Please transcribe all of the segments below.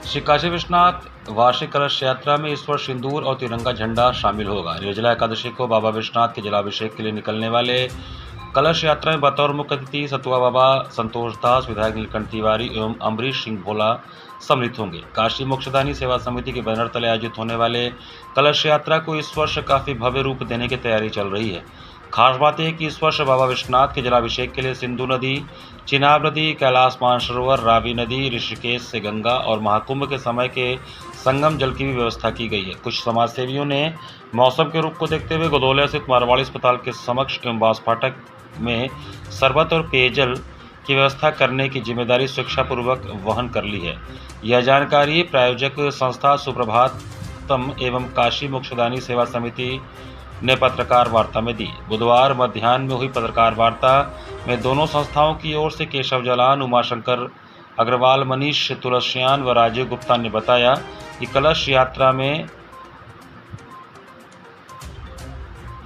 श्री काशी विश्वनाथ वार्षिक कलश यात्रा में इस वर्ष सिंदूर और तिरंगा झंडा शामिल होगा। निर्जला एकादशी को बाबा विश्वनाथ के जलाभिषेक के लिए निकलने वाले कलश यात्रा में बतौर मुख्य अतिथि सतुआ बाबा संतोष दास, विधायक नीलकंठ तिवारी एवं अम्बरीश सिंह भोला सम्मिलित होंगे। काशी मोक्षदानी सेवा समिति के बैनर तले आयोजित होने वाले कलश यात्रा को इस वर्ष काफी भव्य रूप देने की तैयारी चल रही है। खास बात यह कि इस वर्ष बाबा विश्वनाथ के जलाभिषेक के लिए सिंधु नदी, चिनाब नदी, कैलाश मानसरोवर, रावी नदी, ऋषिकेश से गंगा और महाकुंभ के समय के संगम जल की भी व्यवस्था की गई है। कुछ समाज सेवियों ने मौसम के रुख को देखते हुए गोदौलिया स्थित मारवाड़ी अस्पताल के समक्ष एवं बास फाटक में शरबत और पेयजल की व्यवस्था करने की जिम्मेदारी स्वेच्छापूर्वक वहन कर ली है। यह जानकारी प्रायोजक संस्था सुप्रभातम एवं काशी मोक्षदानी सेवा समिति ने पत्रकार वार्ता में दी। बुधवार मध्याह्न में हुई पत्रकार वार्ता में दोनों संस्थाओं की ओर से केशव जलान, उमाशंकर अग्रवाल, मनीष तुलसियान व राजीव गुप्ता ने बताया कि कलश यात्रा में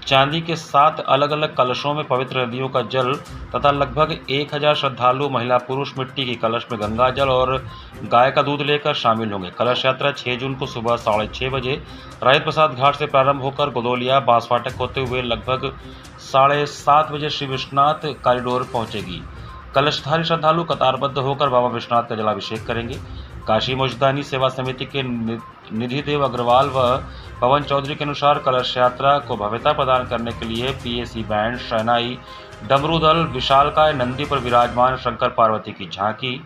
चांदी के 7 अलग अलग कलशों में पवित्र नदियों का जल तथा लगभग 1000 श्रद्धालु महिला पुरुष मिट्टी की कलश में गंगा जल और गाय का दूध लेकर शामिल होंगे। कलश यात्रा 6 जून को सुबह 6:30 बजे राहित प्रसाद घाट से प्रारंभ होकर गोदौलिया बास फाटक होते हुए लगभग 7:30 बजे श्री विश्वनाथ कॉरिडोर पहुंचेगी। कलशधारी श्रद्धालु कतारबद्ध होकर बाबा विश्वनाथ का जलाभिषेक करेंगे। काशी मोक्षदानी सेवा समिति के निधि देव अग्रवाल व पवन चौधरी के अनुसार कलश यात्रा को भव्यता प्रदान करने के लिए पीएसी बैंड, शहनाई, डमरू दल, विशालकाय नंदी पर विराजमान शंकर पार्वती की झांकी,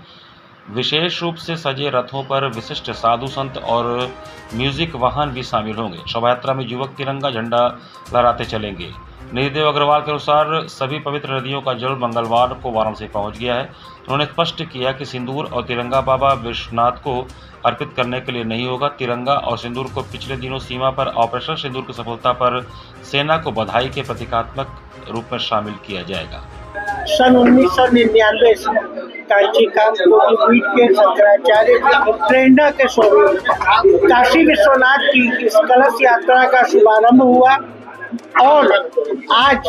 विशेष रूप से सजे रथों पर विशिष्ट साधु संत और म्यूजिक वाहन भी शामिल होंगे। शोभा यात्रा में युवक तिरंगा झंडा लहराते चलेंगे। निधिदेव अग्रवाल के अनुसार सभी पवित्र नदियों का जल मंगलवार को वाराणसी पहुंच गया है। उन्होंने स्पष्ट किया कि सिंदूर और तिरंगा बाबा विश्वनाथ को अर्पित करने के लिए नहीं होगा। तिरंगा और सिंदूर को पिछले दिनों सीमा पर ऑपरेशन सिंदूर की सफलता पर सेना को बधाई के प्रतीकात्मक रूप में शामिल किया जाएगा। सन 1999 से काशी के शंकराचार्य की प्रेरणा के स्वरूप काशी विश्वनाथ की इस कलश यात्रा का शुभारंभ हुआ और आज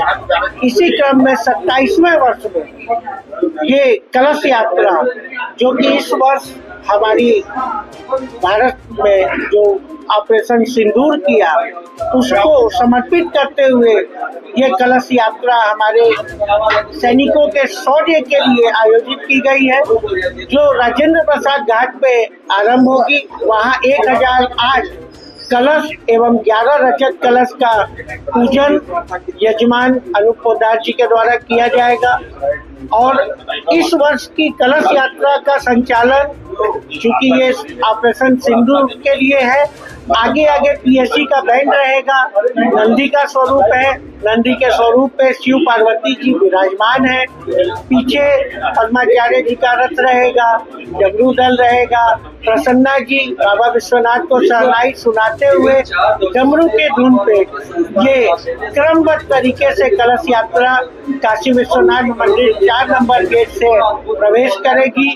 इसी क्रम में 27वें वर्ष में ये कलश यात्रा, जो कि इस वर्ष हमारी भारत में जो ऑपरेशन सिंदूर किया उसको समर्पित करते हुए ये कलश यात्रा हमारे सैनिकों के शौर्य के लिए आयोजित की गई है, जो राजेंद्र प्रसाद घाट पे आरंभ होगी। वहाँ 1008 कलश एवं 11 रजत कलश का पूजन यजमान अनूप पोद्दार जी के द्वारा किया जाएगा और इस वर्ष की कलश यात्रा का संचालन, चूंकि ये ऑपरेशन सिंदूर के लिए है, आगे पीएससी का बैंड रहेगा। नंदी का स्वरूप है, नंदी के स्वरूप पे शिव पार्वती जी विराजमान है। पीछे पद्माचार्य जी का रथ रहेगा, डमरू दल रहेगा। प्रसन्ना जी बाबा विश्वनाथ को शहनाई सुनाते हुए डमरू के धुन पे ये क्रमबद्ध तरीके से कलश यात्रा काशी विश्वनाथ मंदिर 4 नंबर गेट से प्रवेश करेगी।